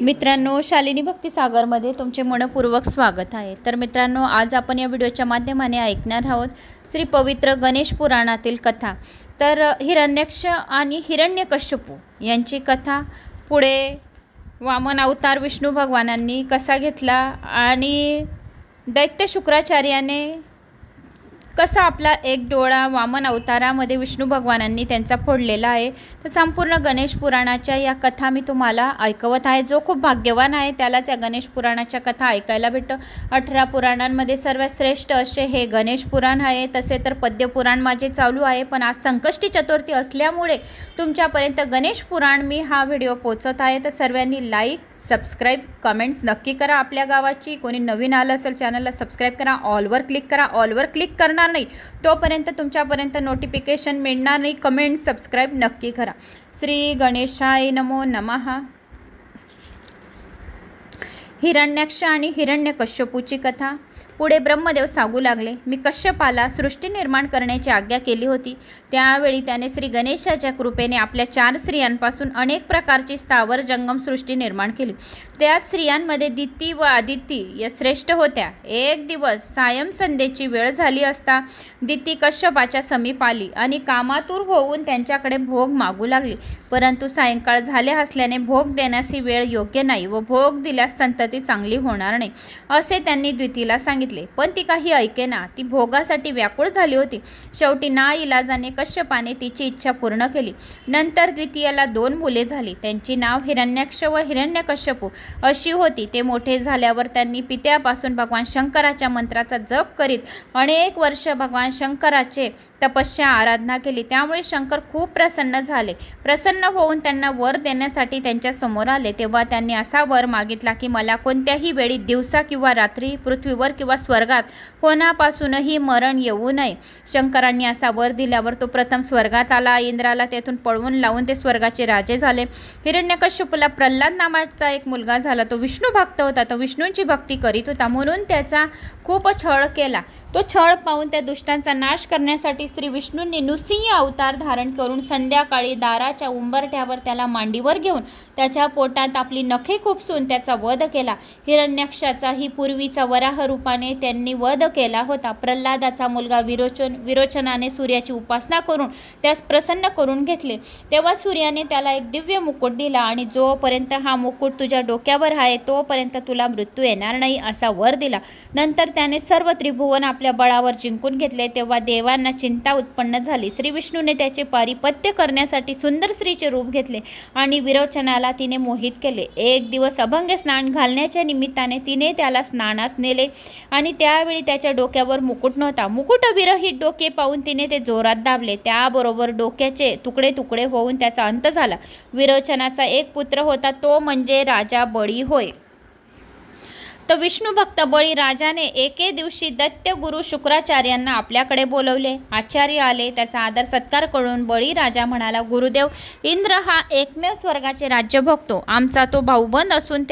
मित्रांनो, शालिनी भक्तिसागरमध्ये तुमचे मनपूर्वक स्वागत आहे। तर मित्रांनो, आज आपण या व्हिडिओच्या माध्यमाने ऐकणार आहोत श्री पवित्र गणेश पुराणातील कथा। तर हिरण्याक्ष आणि हिरण्यकश्यपू यांची कथा पुढे वामन अवतार विष्णू भगवानांनी कसा घेतला आणि दैत्य शुक्राचार्याने कसा आपला एक डोळा वामन अवतारामध्ये विष्णू भगवानांनी त्यांचा फोडलेला आहे। तर संपूर्ण गणेश पुराणाच्या या कथा मी तुम्हाला ऐकवत आहे। जो खूप भाग्यवान आहे त्यालाच या गणेश पुराणाच्या कथा ऐकायला भेटतं। 18 पुराणांमध्ये सर्वात श्रेष्ठ असे हे गणेश पुराण आहे। तसे तर पद्य पुराण माझे चालू आहे, पण आज संकष्टी चतुर्थी असल्यामुळे तुमच्यापर्यंत गणेश पुराण मी हा व्हिडिओ पोहोचत आहे। तर सर्वांनी लाईक, सबस्क्राइब, कमेंट्स नक्की करा। आपल्या गावाची कोणी नवीन आलं असेल चॅनलला सबस्क्राइब करा, ऑलवर क्लिक करा। ऑलवर क्लिक करणार नाही तोपर्यंत तुमच्यापर्यंत नोटिफिकेशन मिळणार नाही। कमेंट, सबस्क्राइब नक्की करा। श्री गणेशाय नमो नमः। हिरण्याक्ष आणि हिरण्यकश्यपूची कथा। पुढे ब्रह्मदेव सांगू लागले, मी कश्यपाला सृष्टी निर्माण करण्याची आज्ञा केली होती। त्यावेळी त्याने श्री गणेशाच्या कृपेने आपल्या 4 स्त्रियांपासून अनेक प्रकारची स्थावर जंगम सृष्टी निर्माण केली। त्याच स्त्रियांमध्ये दिती व आदिती या श्रेष्ठ होत्या। एक दिवस सायं संध्येची वेळ झाली असता दिती कश्यपाच्या समीप आली आणि कामातूर होऊन त्यांच्याकडे भोग मागू लागली। परंतु सायंकाळ झाले असल्याने भोग देण्यास ही वेळ योग्य नाही व भोग दिल्यास संतती चांगली होणार नाही असे त्यांनी द्वितीला सांगितले। पण ती काही ऐकेना। ती भोगासाठी व्याकुळ झाली होती। शेवटी नाईलाजाने कश्यपाने तिची इच्छा पूर्ण केली। नंतर द्वितीयाला 2 मुले झाली। त्यांची नाव हिरण्याक्ष व हिरण्यकश्यपू अशी होती। ते मोठे झाल्यावर त्यांनी पित्यापासून भगवान शंकराच्या मंत्राचा जप करीत अनेक वर्ष भगवान शंकराचे तपस्या आराधना केली। त्यामुळे शंकर खूप प्रसन्न झाले। प्रसन्न होऊन त्यांना वर देण्यासाठी त्यांच्या समोर आले। तेव्हा त्यांनी असा वर मागितला की मला कोणत्याही वेळी दिवसा किंवा रात्री पृथ्वीवर किंवा स्वर्गात कोणापासूनही मरण येऊ नये। शंकरांनी असा वर दिल्यावर तो प्रथम स्वर्गात आला। इंद्राला तेथून पळवून लावून ते स्वर्गाचे राजे झाले। हिरण्यकश्यपूला प्रल्हाद नावाचा एक मुलगा झाला। तो विष्णू भक्त होता। तो विष्णूंची भक्ती करीत होता म्हणून त्याचा खूप छळ केला। तो छळ पाहून त्या दुष्टांचा नाश करण्यासाठी श्री विष्णूंनी नृसिंह अवतार धारण करून संध्याकाळी दाराच्या उंबरठ्यावर त्याला मांडीवर घेऊन त्याच्या पोटात आपली नखे खुपसून त्याचा वध केला। हिरण्याक्षाचाही पूर्वीचा वराह रूपाने त्यांनी वध केला होता। प्रल्हादाचा मुलगा विरोचनाने सूर्याची उपासना करून त्यास प्रसन्न करून घेतले। तेव्हा सूर्याने त्याला एक दिव्य मुकुट दिला आणि जोपर्यंत हा मुकुट तुझ्या डोक्यावर आहे तोपर्यंत तुला मृत्यू येणार नाही असा वर दिला। नंतर त्याने सर्व त्रिभुवन आपल्या बळावर जिंकून घेतले। तेव्हा देवांना चिंता उत्पन्न झाली। श्री विष्णूने त्याचे पारिपत्य करण्यासाठी सुंदर स्त्रीचे रूप घेतले आणि विरोचनाला तिने मोहित केले। एक दिवस अभंग स्नान घालण्याच्या निमित्ताने तिने त्याला स्नानास नेले आणि त्यावेळी त्याच्या डोक्यावर मुकुट नव्हता। मुकुट विरहित डोके पाहून तिने ते जोरात दाबले। त्याबरोबर डोक्याचे तुकडे तुकडे होऊन त्याचा अंत झाला। विरोचनाचा एक पुत्र होता, तो म्हणजे राजा बळी होय। तर विष्णू भक्त बळी राजाने एके दिवशी दैत्य गुरु शुक्राचार्यांना आपल्याकडे बोलवले। आचार्य आले। त्याचा आदर सत्कार करून बळी राजा म्हणाला, गुरुदेव, इंद्र हा एकमेव स्वर्गाचे राज्य भोगतो। आमचा तो भाऊबंद असून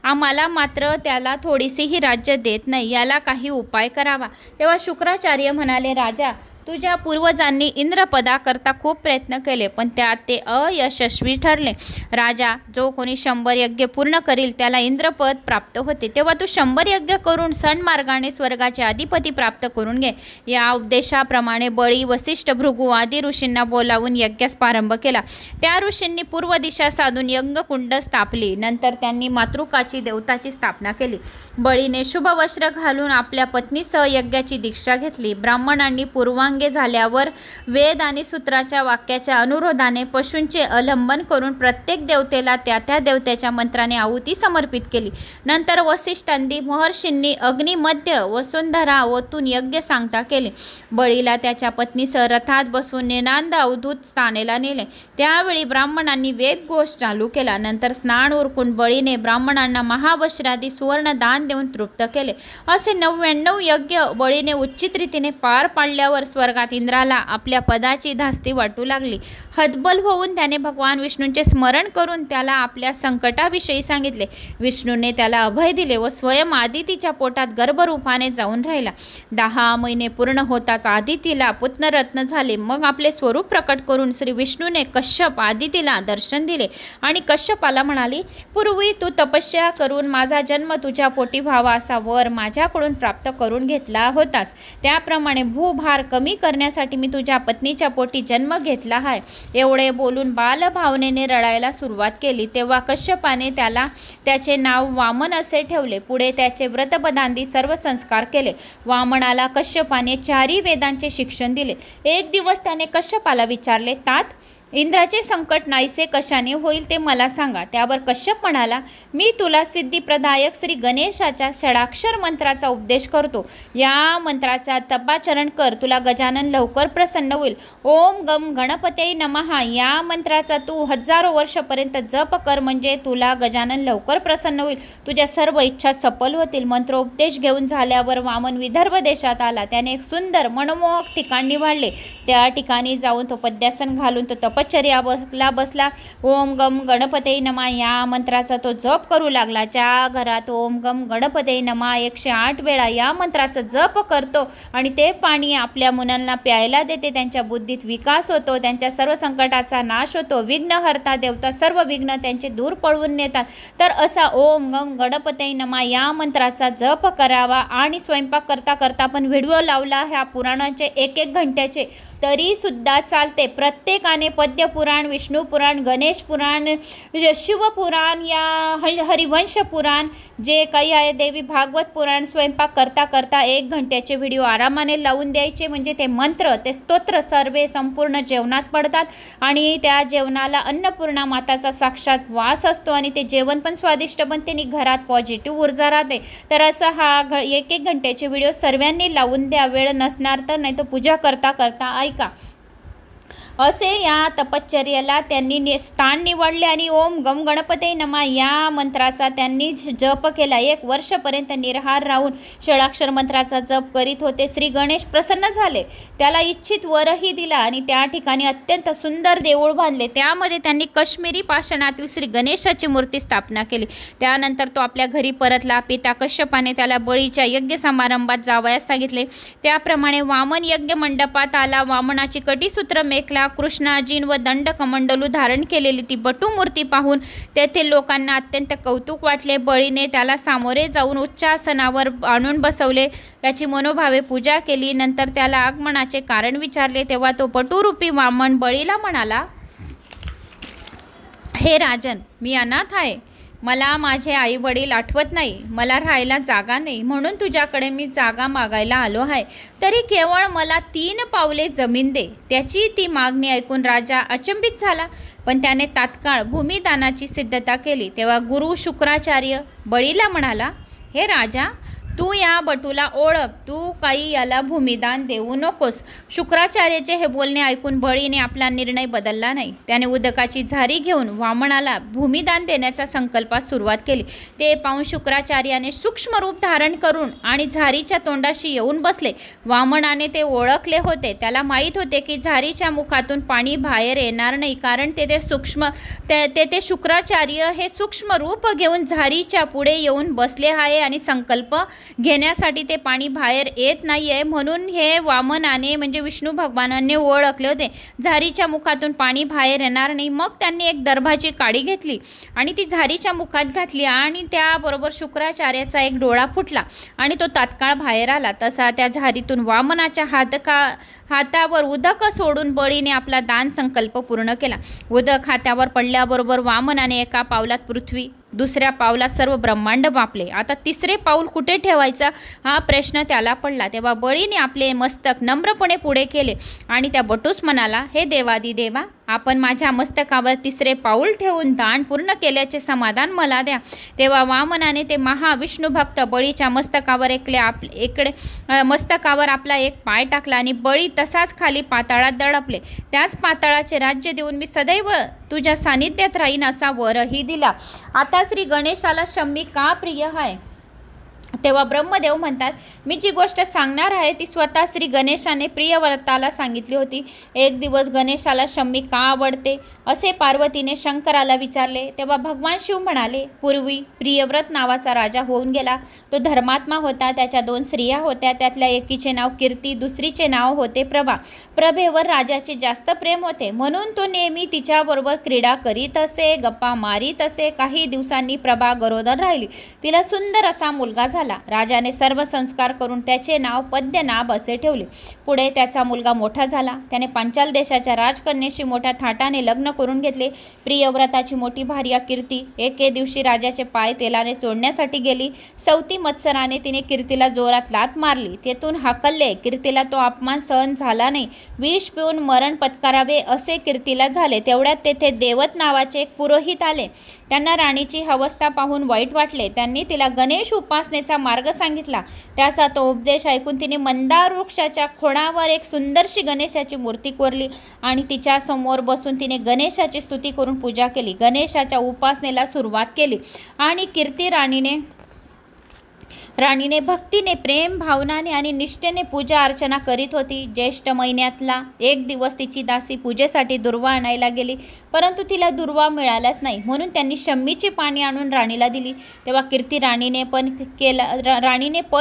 आम्हाला मात्र त्याला थोडीशीही राज्य देत नाही। याला काही उपाय करावा। तेव्हा शुक्राचार्य म्हणाले, राजा, तुझ्या पूर्वजांनी इंद्रपदाकरता खूप प्रयत्न केले पण त्यात ते अयशस्वी ठरले। राजा, जो कोणी 100 यज्ञ पूर्ण करील त्याला इंद्रपद प्राप्त होते। तेव्हा तू 100 यज्ञ करून सन्मार्गाने स्वर्गाचे अधिपती प्राप्त करून घे। या उपदेशाप्रमाणे बळी, वसिष्ठ, भृगू आदी ऋषींना बोलावून यज्ञास प्रारंभ केला। त्या ऋषींनी पूर्व दिशा साधून यज्ञकुंड स्थापली। नंतर त्यांनी मातृकाची देवताची स्थापना केली। बळीने शुभ वस्त्र घालून आपल्या पत्नीसह यज्ञाची दीक्षा घेतली। ब्राह्मणांनी पूर्वांग झाल्यावर वेद आणि सूत्राच्या वाक्याच्या अनुरोधाने पशूंचे अवलंबन करून प्रत्येक देवतेला त्या त्या देवतेच्या मंत्राने आहुती समर्पित केली। नंतर वसिष्ठांनी महर्षींनी अग्निमध्य वसुंधरा ओतून यज्ञ सांगता केले। बळीला त्याच्या पत्नीसह रथात बसवून निनाद अवधूत स्थानेला नेले। त्यावेळी ब्राह्मणांनी वेद घोष चालू केला। नंतर स्नान उरकून बळीने ब्राह्मणांना महावस्त्रादी सुवर्ण दान देऊन तृप्त केले। असे 99 यज्ञ बळीने उचित रीतीने पार पाडल्यावर स्वर्गात इंद्राला आपल्या पदाची धास्ती वाटू लागली. हतबल होऊन त्याने भगवान विष्णूंचे स्मरण करून त्याला आपल्या संकटाविषयी सांगितले. विष्णूने त्याला अभय दिले व स्वयं आदितीच्या पोटात गर्भरूपाने जाऊन राहिला. 10 महिने पूर्ण होताच आदितीला पुत्ररत्न झाले. मग आपले स्वरूप प्रकट करून श्री विष्णूने कश्यप आदितीला दर्शन दिले आणि कश्यपाला म्हणाली, पूर्वी तू तपस्या करून माझा जन्म तुझ्या पोटी व्हावा असा वर माझ्याकडून प्राप्त करून घेतला होतास. त्याप्रमाणे भूभार कमी करण्यासाठी मी तुझ्या पत्नीच्या पोटी जन्म घेतला आहे. एवढे बोलून बालभावनेने रडायला सुरुवात केली. तेव्हा कश्यपाने त्याला त्याचे नाव वामन असे ठेवले. पुढे त्याचे व्रतबंधांदी सर्व संस्कार केले. वामनाला कश्यपाने 4 वेदांचे शिक्षण दिले. एक दिवस त्याने कश्यपाला विचारले, तात इंद्राचे संकट नाहीसे कशाने होईल ते मला सांगा. त्यावर कश्यप म्हणाला, मी तुला सिद्धिप्रदायक श्री गणेशाच्या षडाक्षर मंत्राचा उपदेश करतो. या मंत्राचा तपाचरण कर, तुला गजानन लवकर प्रसन्न होईल. ओम गम गणपते नमः या मंत्राचा तू हजारो वर्षापर्यंत जप कर, म्हणजे तुला गजानन लवकर प्रसन्न होईल. तुझ्या सर्व इच्छा सफल होतील. मंत्रोपदेश घेऊन झाल्यावर वामन विदर्भ देशात आला. त्याने एक सुंदर मनमोहक ठिकाण निवडले. त्या ठिकाणी जाऊन तो पद्यासन घालून तो तपश्चर्या बसला. ओम गम गणपते नमा या मंत्राचा तो जप करू लागला. ज्या घरात ओम गम गणपते नमा 108 वेळा या मंत्राचा जप करतो आणि ते पाणी आपल्या मुलांना प्यायला देते, त्यांच्या बुद्धीत विकास होतो, त्यांच्या सर्व संकटाचा नाश होतो, विघ्नहर्ता देवता सर्व विघ्न त्यांचे दूर पळवून नेतात. तर असा ओम गम गणपते नमा या मंत्राचा जप करावा. आणि स्वयंपाक करता करता पण व्हिडिओ लावला ह्या पुराणाचे 1-1 घंट्याचे, तरी सुद्धा चालते. प्रत्येकाने पद्यपुराण, विष्णू पुराण, गणेश पुराण, शिवपुराण या हरिवंश पुराण जे काही आहे, देवी भागवत पुराण स्वयंपाक करता करता 1 घंट्याचे व्हिडिओ आरामाने लावून द्यायचे. म्हणजे ते मंत्र, ते स्तोत्र सर्वे संपूर्ण जेवणात पडतात आणि त्या जेवणाला अन्नपूर्णा माताचा साक्षात वास असतो आणि ते जेवण पण स्वादिष्ट बनते आणि घरात पॉझिटिव्ह ऊर्जा राहते. तर असा हा 1-1 घंट्याचे व्हिडिओ सर्वांनी लावून द्या. वेळ नसणार तर, नाही तर पूजा करता करता ऐका. असे या तपश्चर्याला त्यांनी स्थान निवडले आणि ओम गम गणपते नमा या मंत्राचा त्यांनी जप केला. 1 वर्षपर्यंत निराहार राहून षडाक्षर मंत्राचा जप करीत होते. श्री गणेश प्रसन्न झाले. त्याला इच्छित वरही दिला आणि त्या ठिकाणी अत्यंत सुंदर देऊळ बांधले. त्यामध्ये त्यांनी काश्मीरी पाषाणातील श्री गणेशाची मूर्ती स्थापना केली. त्यानंतर तो आपल्या घरी परतला. पिता कश्यपाने त्याला बळीच्या यज्ञ समारंभात जावयास सांगितले. त्याप्रमाणे वामन यज्ञ मंडपात आला. वामनाची कटीसूत्र मेखला, कृष्णाजीन व दंड कमंडलू धारण केलेली ती बटू मूर्ती पाहून तेथील लोकांना अत्यंत कौतुक वाटले. बळीने त्याला सामोरे जाऊन उच्च आसनावर आणून बसवले. त्याची मनोभावे पूजा केली. नंतर त्याला आगमनाचे कारण विचारले. तेव्हा तो बटूरूपी वामन बळीला म्हणाला, हे राजन, मी अनाथ आहे. मला माझे आई वडील आठवत नाही. मला राहायला जागा नाही, म्हणून तुझ्याकडे मी जागा मागायला आलो आहे. तरी केवळ मला 3 पावले जमीन दे. त्याची ती मागणी ऐकून राजा अचंबित झाला, पण त्याने तात्काळ भूमिदानाची सिद्धता केली. तेव्हा गुरु शुक्राचार्य बळीला म्हणाला, हे राजा, तू या बटूला ओळख, तू काही याला भूमिदान देऊ नकोस. शुक्राचार्याचे हे बोलणे ऐकून बळीने आपला निर्णय बदलला नाही. त्याने उदकाची झारी घेऊन वामनाला भूमिदान देण्याचा संकल्पास सुरुवात केली. ते पाहून शुक्राचार्याने सूक्ष्म रूप धारण करून आणि झारीच्या तोंडाशी येऊन बसले. वामनाने ते ओळखले होते. त्याला माहीत होते की झारीच्या मुखातून पाणी बाहेर येणार नाही, कारण ते शुक्राचार्य हे सूक्ष्म रूप घेऊन झारीच्या पुढे येऊन बसले आहे आणि संकल्प घेण्यासाठी ते पाणी बाहेर येत नाही आहे. म्हणून हे वामनाने म्हणजे विष्णू भगवानाने ओळखले होते झारीच्या मुखातून पाणी बाहेर येणार नाही. मग त्यांनी एक दर्भाची काडी घेतली आणि ती झारीच्या मुखात घातली आणि त्याबरोबर शुक्राचार्याचा एक डोळा फुटला आणि तो तात्काळ बाहेर आला. तसा त्या झारीतून वामनाच्या हातावर उदक सोडून बळीने आपला दान संकल्प पूर्ण केला. उदक हातावर पडल्याबरोबर वामनाने एका पावलात पृथ्वी, दुसऱ्या पावलात सर्व ब्रह्मांड मापले. आता 3रे पाऊल कुठे ठेवायचा हा प्रश्न त्याला पडला. तेव्हा बळीने आपले मस्तक नम्रपणे पुढे केले आणि त्या बटूस म्हणाला, हे देवादिदेवा, आपण माझ्या मस्तकावर 3रे पाऊल ठेवून दान पूर्ण केल्याचे समाधान मला द्या. तेव्हा वामनाने ते महाविष्णू भक्त बळीच्या मस्तकावर मस्तकावर आपला एक पाय टाकला आणि बळी तसाच खाली पाताळात दडपले. त्याच पाताळाचे राज्य देऊन मी सदैव तुझ्या सानिध्यात राहीन असा वरही दिला. आता श्री गणेशाला शम्मी का प्रिय आहे तेव्हा ब्रह्मदेव म्हणतात, मी जी गोष्ट सांगणार आहे ती स्वतः श्री गणेशाने प्रियव्रताला सांगितली होती. एक दिवस गणेशाला शम्मी का आवडते असे पार्वतीने शंकराला विचारले. तेव्हा भगवान शिव म्हणाले, पूर्वी प्रियव्रत नावाचा राजा होऊन गेला. तो धर्मात्मा होता. त्याच्या 2 स्त्रिया होत्या. त्यातल्या एकीचे नाव कीर्ती, दुसरीचे नाव होते प्रभा. प्रभेवर राजाचे जास्त प्रेम होते, म्हणून तो नेहमी तिच्याबरोबर क्रीडा करीत असे, गप्पा मारीत असे. काही दिवसांनी प्रभा गरोदर राहिली. तिला सुंदर असा मुलगा झाला. राजाने सर्व संस्कार करून त्याचे नाव पद्मनाभ असे ठेवले. पुढे त्याचा मुलगा मोठा झाला. त्याने पांचाल देशाच्या राजकन्येशी मोठ्या थाटाने लग्न करून घेतले. प्रियव्रताची मोठी भार्या कीर्ती एके दिवशी राजाचे पाय तेलाने चोळण्यासाठी गेली. सवती मत्सराने तिने कीर्तीला जोरात लाथ मारली. तेथून हाकलले. कीर्तीला तो अपमान सहन झाला नाही. विष पिऊन मरण पत्करावे असे कीर्तीला झाले. तेवढ्यात तेथे देवत नावाचे एक पुरोहित आले. त्यांना राणीची अवस्था पाहून वाईट वाटले. त्यांनी तिला गणेश उपासनेचा मार्ग सांगितला. त्याचा तो उपदेश ऐकून तिने मंदार वृक्षाच्या खोडावर एक सुंदरशी गणेशाची मूर्ती कोरली आणि तिच्या समोर बसून तिने गणेशाची स्तुती करून पूजा केली. गणेशाच्या उपासनेला सुरुवात केली आणि कीर्ती राणीने भक्तीने, प्रेम भावनाने आणि निष्ठेने पूजा अर्चना करीत होती. ज्येष्ठ महिन्यातला एक दिवस तिची दासी पूजेसाठी दुर्वा आणायला गेली, परंतु तिला दुर्वा मिळालाच नाही. म्हणून त्यांनी शम्मीची पाने आणून राणीला दिली. तेव्हा कीर्ती राणीने पण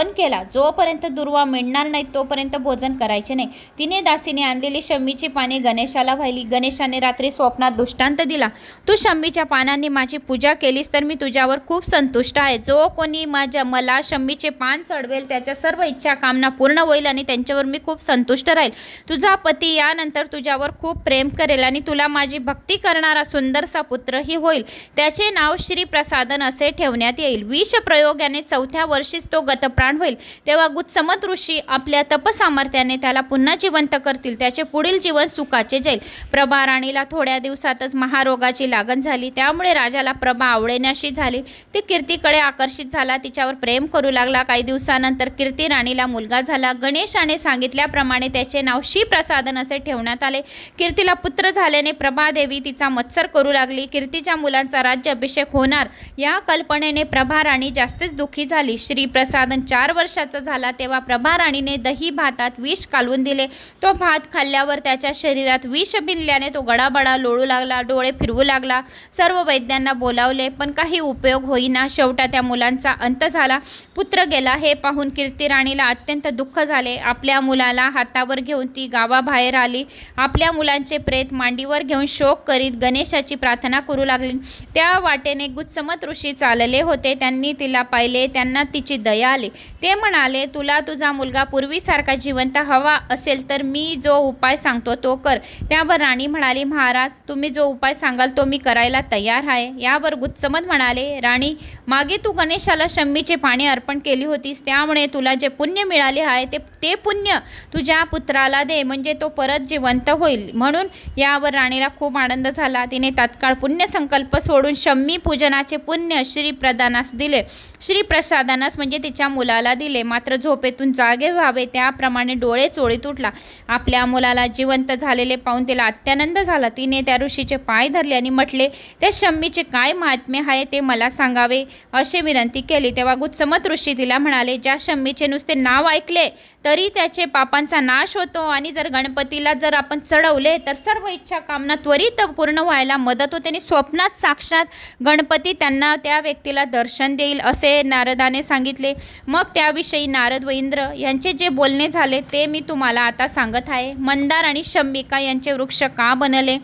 केला, जोपर्यंत दुर्वा मिळणार नाही तोपर्यंत भोजन करायचे नाही. तिने दासीने आणलेली शम्मीची पाने गणेशाला वाहिली. गणेशाने रात्री स्वप्नात दृष्टांत दिला, तू शम्मीच्या पानांनी माझी पूजा केलीस तर मी तुझ्यावर खूप संतुष्ट आहे. जो कोणी मला शम्मीचे पान चढवेल त्याच्या सर्व इच्छा कामना पूर्ण होईल आणि त्यांच्यावर मी खूप संतुष्ट राहील. तुझा पती यानंतर तुझ्यावर खूप प्रेम करेल आणि तुला माझी भक्ती करणारा सुंदरसा पुत्रही होईल. त्याचे नाव श्रीप्रसादन असे ठेवण्यात येईल. विष प्रयोगाने 4थ्या वर्षीच तो गतप्राण होईल. तेव्हा गुत्समत ऋषी आपल्या तपसामर्थ्याने त्याला पुन्हा जिवंत करतील. त्याचे पुढील जीवन सुखाचे जाईल. प्रभा राणीला थोड्या दिवसातच महारोगाची लागण झाली. त्यामुळे राजाला प्रभा आवडेनाशी झाली. ती कीर्तीकडे आकर्षित झाला, तिच्यावर प्रेम करू लागला. काही दिवसानंतर कीर्ती राणीला मुलगा झाला. गणेशाने सांगितल्याप्रमाणे त्याचे नाव श्रीप्रसादन असे ठेवण्यात आले. कीर्तीला पुत्र झाल्याने प्रभादेवी तिचा मत्सर करू लागली. कीर्तीच्या मुलांचा राज्याभिषेक होणार या कल्पनेने प्रभा राणी जास्तच दुःखी झाली. श्रीप्रसादन 4 वर्षाचा झाला तेव्हा प्रभा राणीने दही भातात विष कालवून दिले. तो भात खाल्ल्यावर त्याच्या शरीरात विष भिनल्याने तो गडाबडा लोळू लागला, डोळे फिरवू लागला. सर्व वैद्यांना बोलावले पण काही उपयोग होईना. शेवटा त्या मुलांचा अंत झाला. पुत्र गेला हे पाहून कीर्ती राणीला अत्यंत दुःख झाले. आपल्या मुलाला हातावर घेऊन ती गावाबाहेर आली. आपल्या मुलांचे प्रेत मांडीवर घेऊन शोक करीत गणेशाची प्रार्थना करू लागली. त्या वाटेने गुत्समत ऋषी चालले होते. त्यांनी तिला पाहिले. त्यांना तिची दया आली. ते म्हणाले, तुला तुझा मुलगा पूर्वीसारखा जिवंत हवा असेल तर मी जो उपाय सांगतो तो कर. त्यावर राणी म्हणाली, महाराज तुम्ही जो उपाय सांगाल तो मी करायला तयार आहे. यावर गुत्समत म्हणाले, राणी मागे तू गणेशाला शम्मीचे पाने अर्पण केली होतीस, त्यामुळे तुला जे पुण्य मिळाले आहे ते पुण्य तुझ्या पुत्राला दे, म्हणजे तो परत जिवंत होईल. म्हणून यावर राणीला खूप आनंद झाला. तिने तात्काळ पुण्य संकल्प सोडून शम्मी पूजनाचे पुण्य श्रीप्रदानास दिले. श्रीप्रसादानास म्हणजे तिच्या मुलाला दिले. मात्र झोपेतून जागे व्हावे त्याप्रमाणे डोळे चोळीत उठला. आपल्या मुलाला जिवंत झालेले पाहून तिला अत्यानंद झाला. तिने त्या ऋषीचे पाय धरले आणि म्हटले, त्या शम्मीचे काय महात्म्य आहे ते मला सांगावे अशी विनंती केली. तेव्हा गुत्समत ऋषी तिला म्हणाले, ज्या शम्मीचे नुसते नाव ऐकले तरी त्याचे पापांचा नाश होतो आणि जर गणपतीला आपण चढवले तर सर्व इच्छा कामना त्वरित पूर्ण व्हायला मदत होते आणि स्वप्नात साक्षात गणपती त्या व्यक्तीला दर्शन देईल असे नारदाने सांगितले. मग त्याविषयी नारद व इंद्र यांचे जे बोलणे झाले ते मी तुम्हाला आता सांगत आहे. मंदार आणि शम्मिका यांचे वृक्ष का बनले?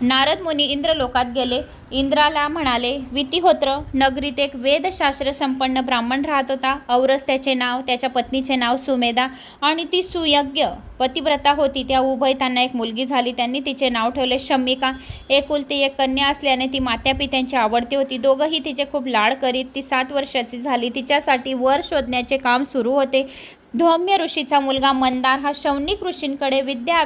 नारद मुनी इंद्रलोकात गेले. इंद्राला म्हणाले, वितिहोत्र नगरीत एक वेदशास्त्र संपन्न ब्राह्मण राहत होता. औरस त्याचे नाव, त्याच्या पत्नीचे नाव सुमेधा आणि ती सुयज्ञ पतिव्रता होती. त्या उभय त्यांना एक मुलगी झाली. त्यांनी तिचे नाव ठेवले शम्मिका. एकुलती एक कन्या असल्याने ती मात्यापित्यांची आवडती होती. दोघंही तिचे खूप लाड करीत. ती 7 वर्षाची झाली. तिच्यासाठी वर शोधण्याचे काम सुरू होते. धौम्य ऋषीचा मुलगा मंदार हा शौनिक ऋषींकडे विद्या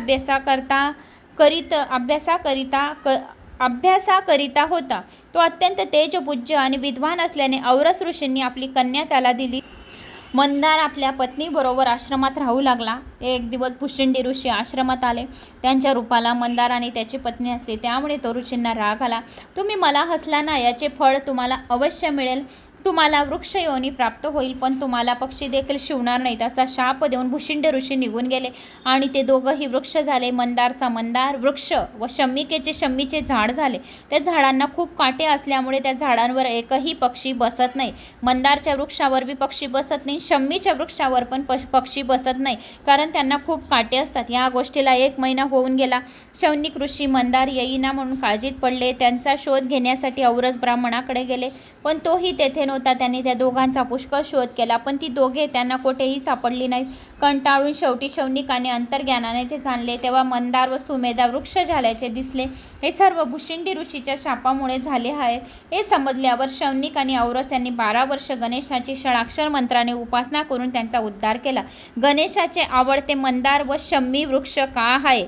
अभ्यासाकरिता होता. तो अत्यंत तेजपूज्य आणि विद्वान असल्याने औरस ऋषींनी आपली कन्या त्याला दिली. मंदार आपल्या पत्नीबरोबर आश्रमात राहू लागला. एक दिवस पुष्यंडी ऋषी आश्रमात आले. त्यांच्या रूपाला मंदार आणि त्याची पत्नी असते, त्यामुळे तो ऋषींना राग आला. तुम्ही मला हसला ना, याचे फळ तुम्हाला अवश्य मिळेल. तुम्हाला वृक्षयोनी प्राप्त होईल, पण तुम्हाला पक्षी देखील शिवणार नाहीत असा शाप देऊन भुशिंड ऋषी निघून गेले. आणि ते दोघंही वृक्ष झाले. मंदारचा मंदार वृक्ष व शम्मिकेचे शम्मीचे झाड झाले. त्या झाडांना खूप काटे असल्यामुळे त्या झाडांवर एकही पक्षी बसत नाही. मंदारच्या वृक्षावर बी पक्षी बसत नाही, शम्मीच्या वृक्षावर पण पक्षी बसत नाही, कारण त्यांना खूप काटे असतात. या गोष्टीला 1 महिना होऊन गेला. शौनिक ऋषी मंदार येईना म्हणून काळजीत पडले. त्यांचा शोध घेण्यासाठी औरस ब्राह्मणाकडे गेले, पण तोही तेथे नव्हता. त्यांनी त्या दोघांचा पुष्कळ शोध केला, पण ती दोघे त्यांना कुठेही सापडली नाहीत. कंटाळून शेवटी शौनिकाने अंतर्ज्ञानाने ते जाणले. तेव्हा मंदार व सुमेधा वृक्ष झाल्याचे दिसले. हे सर्व भुशिंडी ऋषीच्या शापामुळे झाले आहेत. हे समजल्यावर शौनिक आणि औरस यांनी 12 वर्ष गणेशाची षडाक्षर मंत्राने उपासना करून त्यांचा उद्धार केला. गणेशाचे आवडते मंदार व शम्मी वृक्ष का आहे?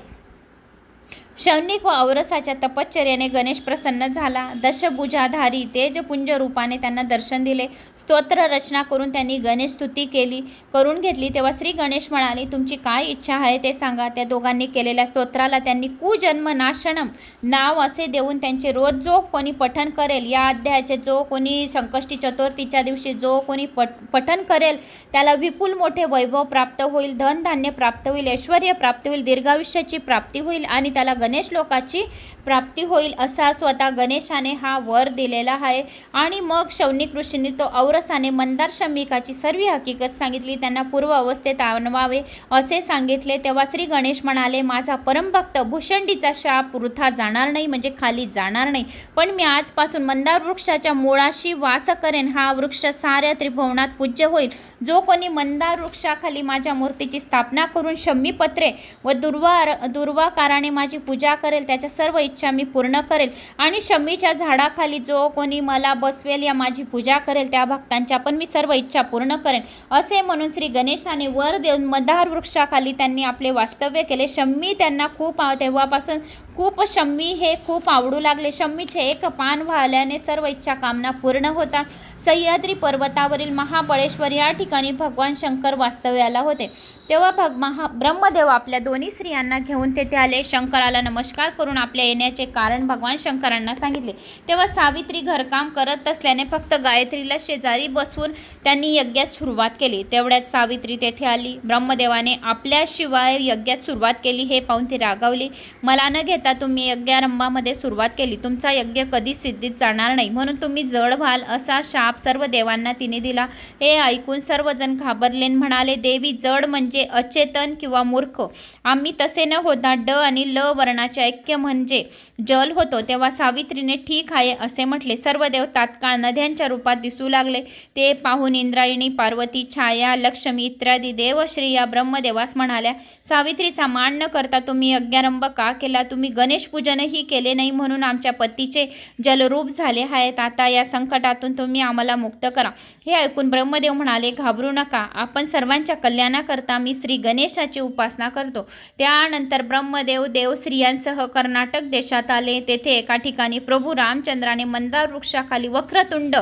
शौनिक व औरसाच्या तपश्चर्याने गणेश प्रसन्न झाला. दशभुजाधारी तेजपुंज रूपाने त्यांना दर्शन दिले. स्तोत्र रचना करून त्यांनी गणेश स्तुती करून घेतली. तेव्हा श्री गणेश म्हणाले, तुमची काय इच्छा आहे ते सांगा. त्या दोघांनी केलेल्या स्तोत्राला त्यांनी कुजन्म नाशनम नाव असे देऊन त्यांचे रोज जो कोणी पठण करेल, या अध्यायाचे जो कोणी संकष्टी चतुर्थीच्या दिवशी जो कोणी पठण करेल त्याला विपुल मोठे वैभव प्राप्त होईल, धनधान्य प्राप्त होईल, ऐश्वर्य प्राप्त होईल, दीर्घायुष्याची प्राप्ती होईल आणि त्याला गणेश लोकाची प्राप्ती होईल असा स्वतः गणेशाने हा वर दिलेला आहे. आणि मग शौनिक ऋषींनी तो औरसाने मंदार शम्मिकाची सर्व हकीकत सांगितली. त्यांना पूर्व अवस्थेत आणवावे असे सांगितले. तेव्हा श्री गणेश म्हणाले, माझा परमभक्त भुशंडीचा शाप वृथा जाणार नाही, म्हणजे खाली जाणार नाही, पण मी आजपासून मंदार वृक्षाच्या मुळाशी वास करेन. हा वृक्ष साऱ्या त्रिभुवनात पूज्य होईल. जो कोणी मंदार वृक्षाखाली माझ्या मूर्तीची स्थापना करून शम्मीपत्रे व दुर्वाकाराने माझी पूजा करेल त्याच्या सर्व इच्छा मी पूर्ण करेल. आणि शम्मीच्या झाडाखाली जो कोणी मला बसवेल या माझी पूजा करेल त्या भक्तांच्या पण मी सर्व इच्छा पूर्ण करेन. असे म्हणून श्री गणेशाने वर देऊन मंदार वृक्षाखाली त्यांनी आपले वास्तव्य केले. शम्मी त्यांना तेव्हापासून खूप शम्मी हे खूप आवडू लागले. शम्मीचे एक पान वाहल्याने सर्व इच्छा कामना पूर्ण होता. सह्याद्री पर्वतावरील महाबळेश्वर या ठिकाणी भगवान शंकर वास्तव्याला होते. तेव्हा ब्रह्मदेव आपल्या दोन्ही स्त्रियांना घेऊन तेथे आले. शंकराला नमस्कार करून आपल्या येण्याचे कारण भगवान शंकरांना सांगितले. तेव्हा सावित्री घरकाम करत असल्याने फक्त गायत्रीला शेजारी बसवून त्यांनी यज्ञात सुरुवात केली. तेवढ्यात सावित्री तेथे आली. ब्रह्मदेवाने आपल्याशिवाय यज्ञात सुरुवात केली हे पाहून ती रागावली. मला न घेता तुम्ही यज्ञारंभामध्ये सुरुवात केली, तुमचा यज्ञ कधी सिद्धीत जाणार नाही, म्हणून तुम्ही जड व्हाल असा शाप सर्व देवांना तिने दिला. हे ऐकून सर्वजण घाबरले. म्हणाले, देवी जड म्हणजे अचेतन किंवा मूर्ख. आम्ही तसे न होता ड आणि ल वर्णाचे ऐक्य म्हणजे जल होतो. तेव्हा सावित्रीने ठीक आहे असे म्हटले. सर्व देव तात्काळ नद्यांच्या रूपात दिसू लागले. ते पाहून इंद्रायणी, पार्वती, छाया, लक्ष्मी इत्यादी देवश्री या ब्रह्मदेवास म्हणाल्या, सावित्रीचा मान न करता तुम्ही यज्ञारंभ का केला? तुम्ही गणेश पूजनही केले नाही, म्हणून आमच्या पतीचे जलरूप झाले आहेत. आता या संकटातून तुम्ही आम्हाला मुक्त करा. हे ऐकून ब्रह्मदेव म्हणाले, घाबरू नका, आपण सर्वांच्या कल्याणाकरता मी श्री गणेशाची उपासना करतो. त्यानंतर ब्रह्मदेव देवश्रियांसह कर्नाटक देशात आले. तेथे एका ठिकाणी प्रभू रामचंद्राने मंदार वृक्षाखाली वक्रतुंड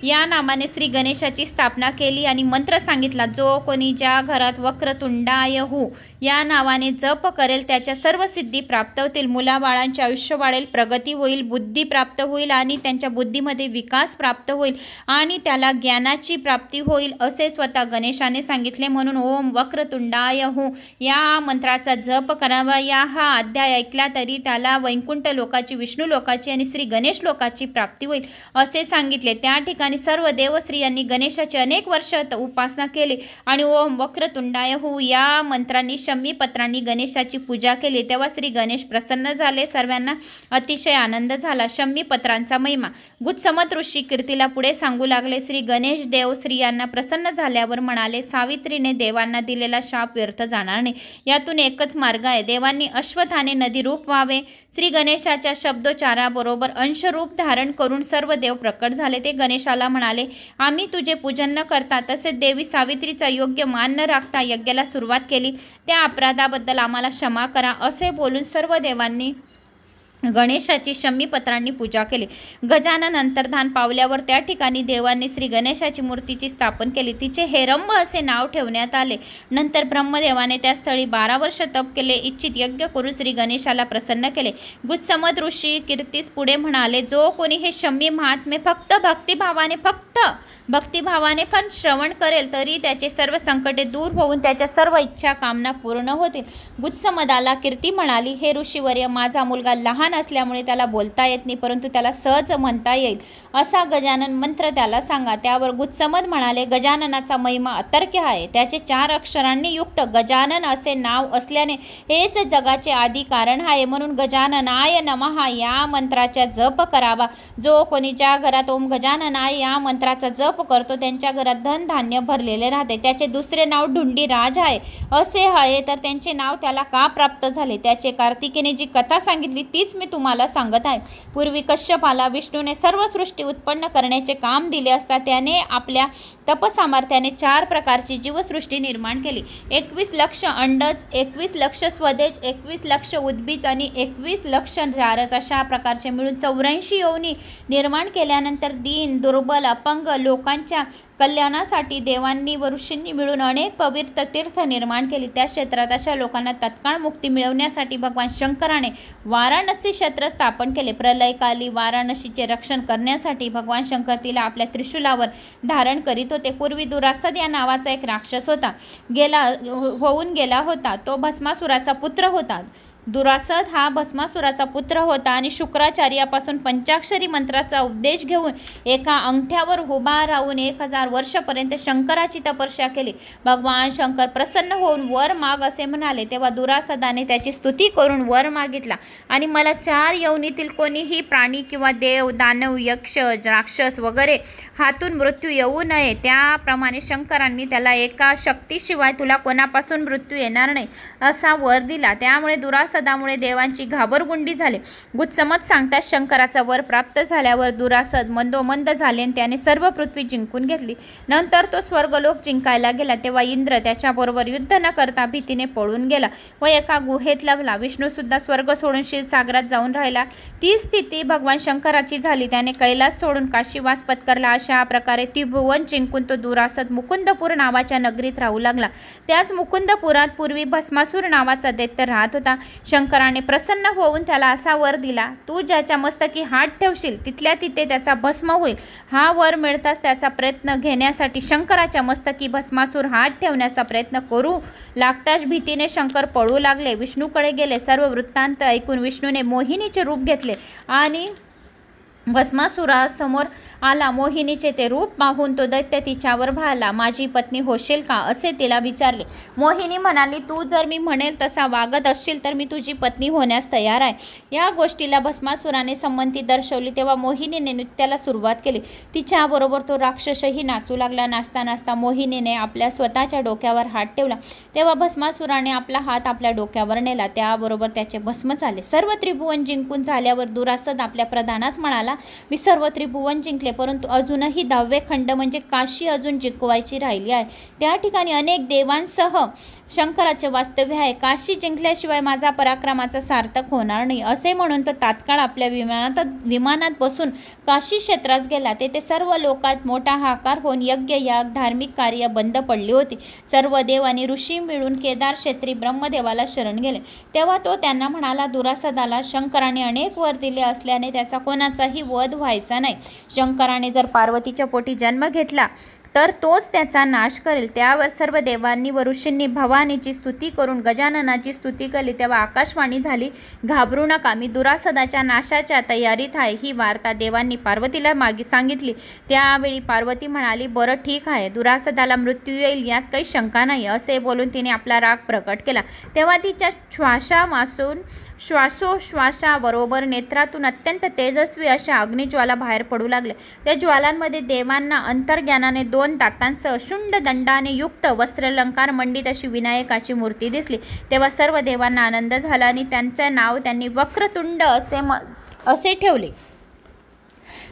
या नामाने श्री गणेशाची स्थापना केली आणि मंत्र सांगितला. जो कोणी ज्या घरात वक्रतुंडाय हू या नावाने जप करेल त्याच्या सर्व सिद्धी प्राप्त होतील. मुलाबाळांचे आयुष्य वाढेल, प्रगती होईल, बुद्धी प्राप्त होईल आणि त्यांच्या बुद्धीमध्ये विकास प्राप्त होईल आणि त्याला ज्ञानाची प्राप्ती होईल असे स्वतः गणेशाने सांगितले. म्हणून ओम वक्रतुंडाय हू या मंत्राचा जप करावा. हा अध्याय ऐकला तरी त्याला वैकुंठ लोकाची, विष्णू लोकाची आणि श्री गणेश लोकाची प्राप्ती होईल असे सांगितले. त्या ठिकाणी सर्व देवश्रियांनी गणेशाची अनेक वर्ष उपासना केली आणि ओम वक्रतुंडाय हू या मंत्रांनी शम्मीपत्रांनी गणेशाची पूजा केली. तेव्हा श्री गणेश प्रसन्न झाले. सर्वांना अतिशय आनंद झाला. शम्मीपत्रांचा महिमा गुत्समत ऋषी कीर्तीला पुढे सांगू लागले. श्री गणेश देव स्त्रियांना प्रसन्न झाल्यावर म्हणाले, सावित्रीने देवांना दिलेला शाप व्यर्थ जाणार नाही. यातून एकच मार्ग आहे, देवांनी अश्वत्थाने नदी रूप व्हावे. श्री गणेशाच्या शब्दोच्चाराबरोबर अंशरूप धारण करून सर्व देव प्रकट झाले. ते गणेशाला म्हणाले, आम्ही तुझे पूजन न करता तसेच देवी सावित्रीचा योग्य मान न राखता यज्ञाला सुरुवात केली, त्या अपराधाबद्दल आम्हाला क्षमा करा. असे बोलून सर्व देवांनी गणेशाची शमीपत्रांनी पूजा केली. गजानन अंतर्धान पावल्यावर त्या ठिकाणी देवांनी श्री गणेशाची मूर्तीची स्थापन केली. तिचे हेरंब असे नाव ठेवण्यात आले. नंतर ब्रह्मदेवाने त्या स्थळी 12 वर्ष तप केले. इच्छित यज्ञ करून श्री गणेशाला प्रसन्न केले. गुत्समद ऋषी कीर्तीस पुढे म्हणाले, जो कोणी हे शमी महात्मे फक्त भक्तिभावाने पण श्रवण करेल तरी त्याचे सर्व संकटे दूर होऊन त्याच्या सर्व इच्छा कामना पूर्ण होतील. गुत्समदाला कीर्ती म्हणाली, हे ऋषीवर्य, माझा मुलगा लहान असल्यामुळे त्याला बोलता येत नाही, परंतु त्याला सहज म्हणता येईल असा गजानन मंत्र त्याला सांगा. त्यावर गुत्समद म्हणाले, गजाननाचा महिमा अतर्क्य आहे. त्याचे 4 अक्षरांनी युक्त गजानन असे नाव असल्याने हेच जगाचे आदी कारण आहे. म्हणून गजाननाय नमः या मंत्राचा जप करावा. जो कोणी ज्या घरात ओम गजाननाय या मंत्राचा जप करतो त्यांच्या घरात धन धान्य भरलेले राहते. त्याचे दुसरे नाव ढुंडीराज आहे. असे आहे तर त्यांचे नाव त्याला का प्राप्त झाले? त्याचे कार्तिकेने जी कथा सांगितली तीच मी तुम्हाला सांगत आहे. पूर्वी कश्यपाला विष्णूने सर्व सृष्टी उत्पन्न करण्याचे काम दिले असता त्याने आपल्या तपसामर्थ्याने 4 प्रकारची जीवसृष्टी निर्माण केली. 21 लक्ष अंडज, 21 लक्ष स्वदेज, 21 लक्ष उद्बीज आणि 21 लक्ष जारज अशा प्रकारचे मिळून 84 योनी निर्माण केल्यानंतर दीन, दुर्बल, अपंग लोकांच्या कल्याणासाठी देवांनी व ऋषींनी मिळून अनेक पवित्र तीर्थ निर्माण केली. त्या क्षेत्रात अशा लोकांना तत्काळ मुक्ती मिळवण्यासाठी भगवान शंकराने वाराणसी क्षेत्र स्थापन केले. प्रलयकाली वाराणसीचे रक्षण करण्यासाठी भगवान शंकर तिला आपल्या त्रिशूलावर धारण करीत होते. पूर्वी दुरासद या नावाचा एक राक्षस होऊन गेला होता. तो भस्मासुराचा पुत्र होता. दुरासद हा भस्मासुराचा पुत्र होता आणि शुक्राचार्यापासून पंचाक्षरी मंत्राचा उपदेश घेऊन एका अंगठ्यावर उभा राहून 1000 वर्षापर्यंत शंकराची तपस्या केली. भगवान शंकर प्रसन्न होऊन वर माग असे म्हणाले. तेव्हा दुरासदाने त्याची स्तुती करून वर मागितला आणि मला 4 योनीतील कोणीही प्राणी किंवा देव, दानव, यक्ष, राक्षस वगैरे हातून मृत्यू येऊ नये. त्याप्रमाणे शंकरांनी त्याला एका शक्तीशिवाय तुला कोणापासून मृत्यू येणार नाही असा वर दिला. त्यामुळे दुरासदामुळे देवांची घाबरगुंडी झाली. गुत्समद सांगतात, शंकराचा वर प्राप्त झाल्यावर दुरासद मंदोमंद झाले आणि त्याने सर्व पृथ्वी जिंकून घेतली. नंतर तो स्वर्गलोक जिंकायला गेला. तेव्हा इंद्र त्याच्याबरोबर युद्ध न करता भीतीने पळून गेला व एका गुहेत लपला. विष्णू सुद्धा स्वर्ग सोडून क्षीरसागरात जाऊन राहिला. ती स्थिती भगवान शंकराची झाली. त्याने कैलास सोडून काशीवास पत्करला. अशा प्रकारे त्रिभुवन जिंकून तो दुरासद मुकुंदपूर नावाच्या नगरीत राहू लागला. त्याच मुकुंदपुरात पूर्वी भस्मासूर नावाचा दैत्य राहत होता. शंकराने प्रसन्न होऊन त्याला असा वर दिला, तू ज्याच्या मस्तकी हात ठेवशील तिथल्या तिथे त्याचा भस्म होईल. हा वर मिळताच त्याचा प्रयत्न घेण्यासाठी शंकराच्या मस्तकी भस्मासूर हात ठेवण्याचा प्रयत्न करू लागताच भीतीने शंकर पळू लागले. विष्णूकडे गेले. सर्व वृत्तांत ऐकून विष्णूने मोहिनीचे रूप घेतले आणि भस्मासुरासमोर आला. मोहिनीचे ते रूप पाहून तो दैत्य तिच्यावर भाळला. माझी पत्नी होशील का असे तिला विचारले. मोहिनी म्हणाली, तू जर मी म्हणेल तसा वागत असशील तर मी तुझी पत्नी होण्यास तयार आहे. या गोष्टीला भस्मासुराने संमती दर्शवली. तेव्हा मोहिनीने नृत्याला सुरुवात केली. तिच्याबरोबर तो राक्षसही नाचू लागला. नाचता नाचता मोहिनीने आपल्या स्वतःच्या डोक्यावर हात ठेवला. तेव्हा भस्मासुराने आपला हात आपल्या डोक्यावर नेला. त्याबरोबर त्याचे भस्म झाले. सर्व त्रिभुवन जिंकून झाल्यावर दुरासद आपल्या प्रधानास म्हणाला, मी सर्व त्रिभुवन जिंकले, परंतु अजूनही 10वे खंड म्हणजे काशी अजून जिंकवायची राहिली आहे. त्या ठिकाणी अनेक देवांसह शंकराचे वास्तव्य आहे. काशी जिंकल्याशिवाय माझा पराक्रमाचा सार्थक होणार नाही असे म्हणून तो तात्काळ आपल्या विमानात बसून काशी क्षेत्रात गेला. तेथे सर्व लोकात मोठा हाकार होऊन यज्ञ याग धार्मिक कार्य बंद पडली होती. सर्व देव आणि ऋषी मिळून केदार क्षेत्री ब्रह्मदेवाला शरण गेले. तेव्हा तो त्यांना म्हणाला, दुरासदाला शंकराने अनेक वर दिले असल्याने त्याचा कोणाचाही वध व्हायचा नाही. शंकराने जर पार्वतीच्या पोटी जन्म घेतला तर तोच त्याचा नाश करेल. त्यावर सर्व देवांनी व ऋषींनी भवानीची स्तुती करून गजाननाची स्तुती केली. तेव्हा आकाशवाणी झाली, घाबरू नका, मी दुरासदाच्या नाशाच्या तयारीत आहे. ही वार्ता देवांनी पार्वतीला सांगितली. त्यावेळी पार्वती म्हणाली, बरं ठीक आहे, दुरासदाला मृत्यू येईल यात काही शंका नाही असे बोलून तिने आपला राग प्रकट केला. तेव्हा तिच्या श्वासोश्वासाबरोबर नेत्रातून अत्यंत तेजस्वी अशा अग्निज्वाला बाहेर पडू लागल्या. त्या ज्वालांमध्ये देवांना अंतर्ज्ञानाने 2 दातांसह शुंड दंडाने युक्त वस्त्रालंकार मंडित अशी विनायकाची मूर्ती दिसली. तेव्हा सर्व देवांना आनंद झाला आणि त्यांचे नाव त्यांनी वक्रतुंड असे ठेवले.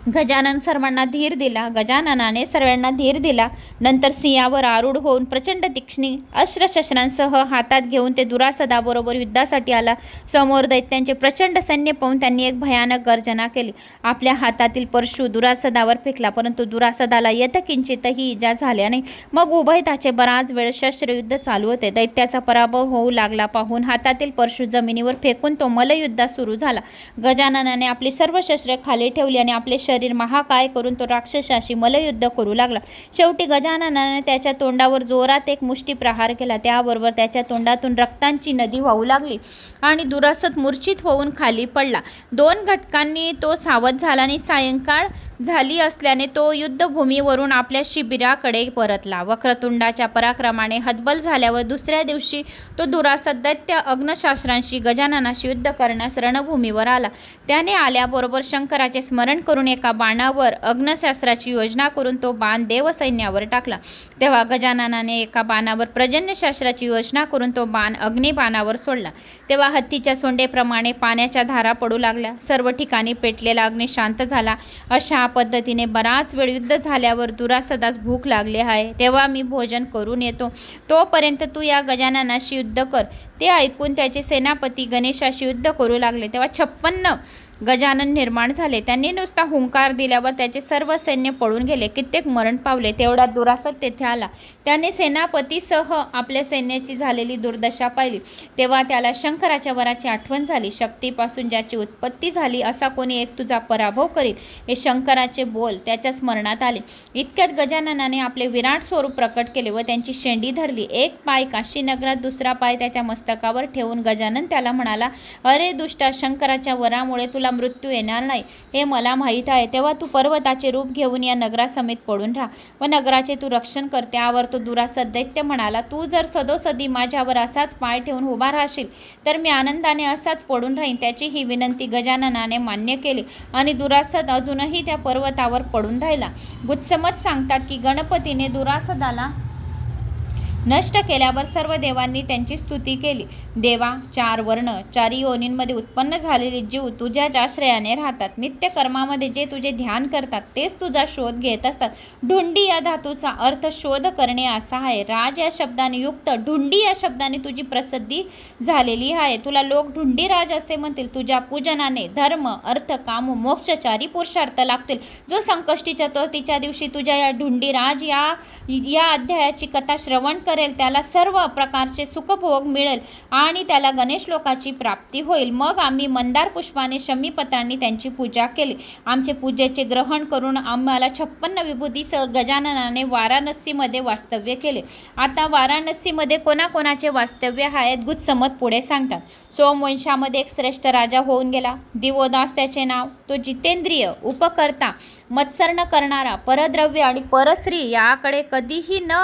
गजानन सर्वांना धीर दिला. गजाननाने सर्वांना धीर दिला. नंतर सिंहावर आरूढ होऊन प्रचंड तीक्ष्णी अस्त्रशस्त्रांसह हातात घेऊन ते दुरासदाबरोबर युद्धासाठी आला. समोर दैत्यांचे प्रचंड सैन्य पाहून त्यांनी एक भयानक गर्जना केली. आपल्या हातातील परशु दुरासदावर फेकला, परंतु दुरासदाला यत्किंचितही इजा झाल्या नाही. मग उभयताचे बराच वेळ शस्त्रयुद्ध चालू होते. दैत्याचा पराभव होऊ लागला पाहून हातातील परशु जमिनीवर फेकून तो मल्लयुद्ध सुरू झाला. गजाननाने आपली सर्व शस्त्रे खाली ठेवली आणि आपले शरीर महाकाय करून तो राक्षसाशी मल्लयुद्ध करू लागला. शेवटी गजाननाने त्याच्या तोंडावर जोरात एक मुष्टी प्रहार केला. त्याबरोबर त्याच्या तोंडातून रक्तांची नदी वाहू लागली आणि दुरासद मूर्छित होऊन खाली पडला. 2 घटकांनी तो सावध झाला आणि सायंकाळ झाली असल्याने तो युद्धभूमीवरून आपल्या शिबिराकडे परतला. वक्रतुंडाच्या पराक्रमाने हतबल झाल्यावर दुसऱ्या दिवशी तो दुरासद दैत्य अग्नशास्त्रांशी गजाननाशी युद्ध करण्यास रणभूमीवर आला. त्याने आल्याबरोबर शंकराचे स्मरण करून एका बाणावर अग्नशास्त्राची योजना करून तो बाण देवसैन्यावर टाकला. तेव्हा गजाननाने एका बाणावर पर्जन्यशास्त्राची योजना करून तो बाण अग्निबाणावर सोडला. तेव्हा हत्तीच्या सोंडेप्रमाणे पाण्याच्या धारा पडू लागल्या. सर्व ठिकाणी पेटलेला अग्नी शांत झाला. अशा पद्धतीने बराच वेळ युद्ध झाल्यावर दुरासदास भूक लागली आहे, तेव्हा मी भोजन करून येतो, तोपर्यंत तू या गजाननाशी युद्ध कर. ते ऐकून त्याचे सेनापती गणेशाशी युद्ध करू लागले. तेव्हा 56 गजानन निर्माण झाले. त्यांनी नुसता हुंकार दिल्यावर त्याचे सर्व सैन्य पळून गेले. कित्येक मरण पावले. तेवढ्यात दुरासद तेथे आला. त्याने सेनापतीसह आपल्या सैन्याची झालेली दुर्दशा पाहिली. तेव्हा त्याला शंकराच्या वराची आठवण झाली. शक्तीपासून ज्याची उत्पत्ती झाली असा कोणी एक तुझा पराभव करील, हे शंकराचे बोल त्याच्या स्मरणात आले. इतक्यात गजाननाने आपले विराट स्वरूप प्रकट केले व त्यांची शेंडी धरली. एक पाय काशीनगरात, दुसरा पाय त्याच्या मस्तकावर ठेवून गजानन त्याला म्हणाला, अरे दुष्टा, शंकराच्या वरामुळे तुला मृत्यू येणार नाही हे मला माहीत आहे. तेव्हा तू पर्वताचे रूप घेऊन या नगरासमेत पडून राहा व नगराचे तू रक्षण कर. त्यावर तो दुरासद दैत्य म्हणाला, तू जर सदोसदी माझ्यावर असाच पाय ठेवून उभा राहशील तर मी आनंदाने असाच पडून राहीन. त्याची ही विनंती गजाननाने मान्य केली आणि दुरासद अजूनही त्या पर्वतावर पडून राहिला. गुत्समत सांगतात की गणपतीने दुरासदाला नष्ट केल्यावर सर्व देवांनी त्यांची स्तुती केली. देवा, 4 वर्ण 4 योनींमध्ये उत्पन्न झालेले जीव तुझ्याच आश्रयाने राहतात. नित्यकर्मामध्ये जे तुझे ध्यान करतात तेच तुझा शोध घेत असतात. ढुंडी या धातूचा अर्थ शोध करणे असा आहे. राज या शब्दाने युक्त ढुंडी या शब्दाने तुझी प्रसिद्धी झालेली आहे. तुला लोक ढुंडीराज असे म्हणतील. तुझ्या पूजनाने धर्म, अर्थ, काम, मोक्ष 4 पुरुषार्थ लागतील. जो संकष्टी चतुर्थीच्या दिवशी तुझ्या या ढुंडीराज या अध्यायाची कथा श्रवण करेल त्याला सर्व प्रकारचे सुखभोग मिळेल आणि त्याला गणेश लोकाची प्राप्ती होईल. मग आम्ही मंदार पुष्पाने, शमीपत्रांनी त्यांची पूजा केली. आमचे पूजेचे ग्रहण करून आम्हाला 56 विभूतीसह गजाननाने वाराणसीमध्ये वास्तव्य केले. आता वाराणसीमध्ये कोणाकोणाचे वास्तव्य आहेत गुत्समत पुढे सांगतात. सोमवंशामध्ये एक श्रेष्ठ राजा होऊन गेला. दिवोदास त्याचे नाव. तो जितेंद्रिय, उपकर्ता, मत्सर करणारा, परद्रव्य आणि परस्त्री याकडे कधीही न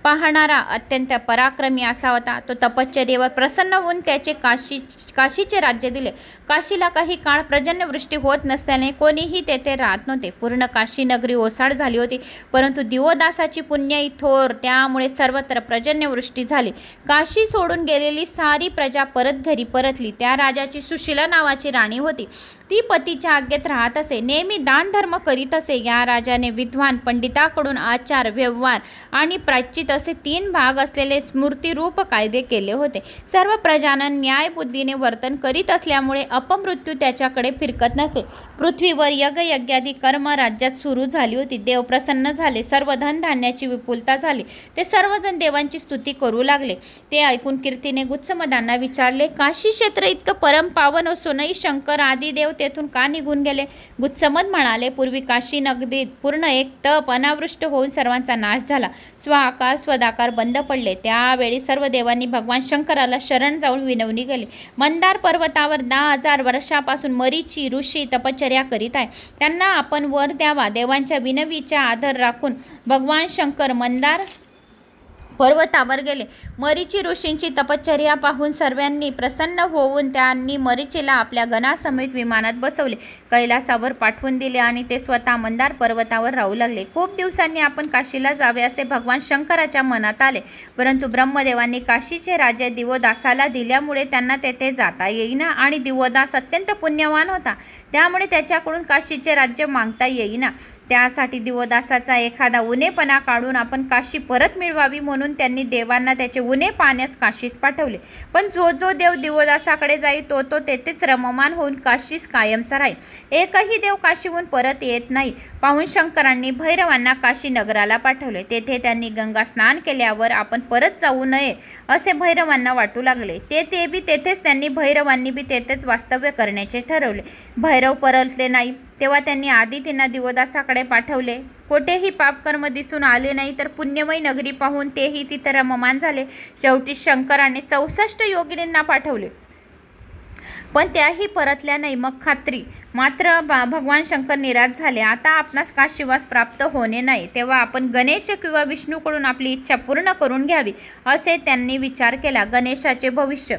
पाहणारा अत्यंत पराक्रमी असा होता. तो तपश्चर्येवर प्रसन्न होऊन त्याचे काशीचे राज्य दिले. काशीला काही काळ पर्जन्यवृष्टी होत नसल्याने कोणीही तेथे राहत नव्हते. पूर्ण काशी नगरी ओसाड झाली होती, परंतु दिवोदासाची पुण्यई थोर, त्यामुळे सर्वत्र पर्जन्यवृष्टी झाली. काशी सोडून गेलेली सारी प्रजा परत घरी परतली. त्या राजाची सुशीला नावाची राणी होती. ती पतीच्या आज्ञेत राहत असे, नेहमी दान धर्म करीत असे. या राजाने विद्वान पंडिताकडून आचार, व्यवहार आणि प्रायश्चित असे 3 भाग असलेले स्मृतिरूप कायदे केले होते. सर्व प्रजानन न्यायबुद्धीने वर्तन करीत असल्यामुळे अपमृत्यू त्याच्याकडे फिरकत नसे. पृथ्वीवर यज्ञादी कर्म राज्यात सुरू झाली होती. देव प्रसन्न झाले. सर्व धनधान्याची विपुलता झाली. ते सर्वजण देवांची स्तुती करू लागले. ते ऐकून कीर्तीने गुत्समदांना विचारले, काशी क्षेत्र इतकं परम पावन असूनही शंकर आदी देव तेथून का निघून गेले? गुत्समद म्हणाले, पूर्वी काशी नगरीत पूर्ण एक तप अनावृष्ट होऊन सर्वांचा नाश झाला. स्वाकार स्वदाकार बंद पडले. त्यावेळी सर्व देवांनी भगवान शंकराला शरण जाऊन विनवणी केली. मंदार पर्वतावर 10,000 वर्षापासून मरीची ऋषी तपश्चर्या करीत आहे. त्यांना आपण वर द्यावा. देवांच्या विनवीचा आदर राखून भगवान शंकर मंदार पर्वतावर गेले. मरीची ऋषींची तपश्चर्या पाहून सर्वांनी प्रसन्न होऊन त्यांनी मरीचीला आपल्या गणासमेत विमानात बसवले, कैलासावर पाठवून दिले आणि ते स्वतः मंदार पर्वतावर राहू लागले. खूप दिवसांनी आपण काशीला जावे असे भगवान शंकराच्या मनात आले, परंतु ब्रह्मदेवांनी काशीचे राज्य दिवोदासाला दिल्यामुळे त्यांना तेथे जाता येईना आणि दिवोदास अत्यंत पुण्यवान होता, त्यामुळे त्याच्याकडून काशीचे राज्य मागता येईना. त्यासाठी दिवोदासाचा एखादा उणेपणा काढून आपण काशी परत मिळवावी म्हणून त्यांनी देवांना त्याचे उणे पाहण्यास काशीस पाठवले. पण जो जो देव दिवोदासाकडे जाईल तो तो तेथेच रममान होऊन काशीस कायमचा राहील. एकही देव काशीहून परत येत नाही पाहून शंकरांनी भैरवांना काशी नगराला पाठवले. तेथे त्यांनी गंगा स्नान केल्यावर आपण परत जाऊ नये असे भैरवांना वाटू लागले. ते बी तेथेच त्यांनी भैरवांनी बी तेथेच वास्तव्य करण्याचे ठरवले. भैरव परतले नाही तेव्हा त्यांनी आदितींना दिवोदासाकडे पाठवले. कोठेही पापकर्म दिसून आले नाही तर पुण्यमयी नगरी पाहून तेही तिथे रममान झाले. शेवटी शंकराने 64 योगिनींना पाठवले, पण त्याही परतल्या नाही. मग खात्री मात्र भगवान शंकर निराश झाले. आता आपणास काशीवास प्राप्त होणे नाही, तेव्हा आपण गणेश किंवा विष्णूकडून आपली इच्छा पूर्ण करून घ्यावी असे त्यांनी विचार केला. गणेशाचे भविष्य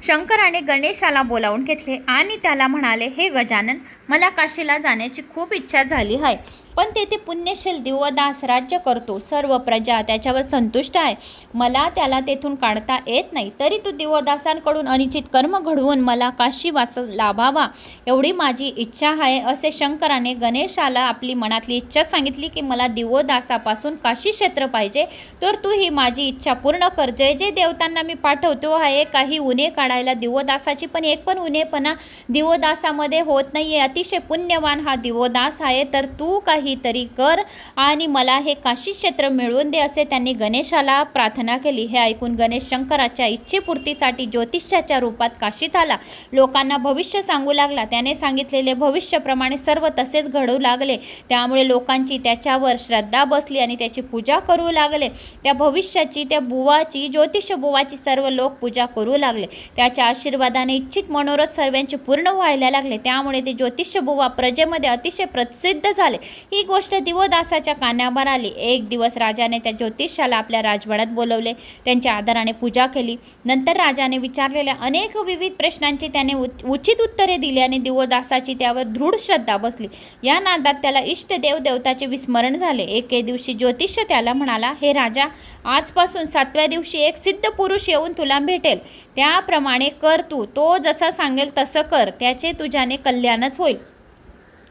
शंकराने गणेशाला बोलावून घेतले आणि त्याला म्हणाले, हे गजानन, मला काशीला जाण्याची खूप इच्छा झाली आहे, पण तेथे पुण्यशील दिवोदास राज्य करतो. सर्व प्रजा त्याच्यावर संतुष्ट आहे. मला त्याला तेथून काढता येत नाही. तरी तू दिवोदासांकडून अनुचित कर्म घडवून मला काशीवास लाभावा एवढी माझी इच्छा आहे. असे शंकराने गणेशाला आपली मनातली इच्छा सांगितली की मला दिवोदासापासून काशी क्षेत्र पाहिजे, तर तू ही माझी इच्छा पूर्ण कर. जे जे देवतांना मी पाठवतो आहे काही उणे काढायला दिवोदासाची, पण एक पण उणेपणा दिवोदासामध्ये होत नाही आहे. अतिशय पुण्यवान हा दिवोदास आहे, तर तू काहीतरी कर आणि मला हे काशी क्षेत्र मिळवून दे असे त्यांनी गणेशाला प्रार्थना केली. हे ऐकून गणेश शंकराच्या इच्छेपूर्तीसाठी ज्योतिष्याच्या रूपात काशीत आला. लोकांना भविष्य सांगू लागला. त्याने सांगितलेले भविष्याप्रमाणे सर्व तसेच घडू लागले. त्यामुळे लोकांची त्याच्यावर श्रद्धा बसली आणि त्याची पूजा करू लागले. त्या भविष्याची, त्या बुवाची, ज्योतिष बुवाची सर्व लोक पूजा करू लागले. त्याच्या आशीर्वादाने इच्छित मनोरथ सर्वांचे पूर्ण व्हायला लागले. त्यामुळे ते ज्योतिष बुवा प्रजेमध्ये अतिशय प्रसिद्ध झाले. ही गोष्ट दिवोदासाच्या कानावर आली. एक दिवस राजाने त्या ज्योतिषाला आपल्या राजवाड्यात बोलवले. त्यांच्या आदराने पूजा केली. नंतर राजाने विचारलेल्या अनेक विविध प्रश्नांची त्याने उचित उत्तरे दिली आणि दिवोदासाची त्यावर दृढ श्रद्धा बसली. या नादात त्याला इष्ट देवदेवताचे विस्मरण झाले. एके दिवशी ज्योतिष त्याला म्हणाला, हे राजा, आजपासून 7व्या दिवशी एक सिद्ध पुरुष येऊन तुला भेटेल. त्याप्रमाणे कर तू. तो जसं सांगेल तसं कर, त्याचे तुझ्याने कल्याणच होईल.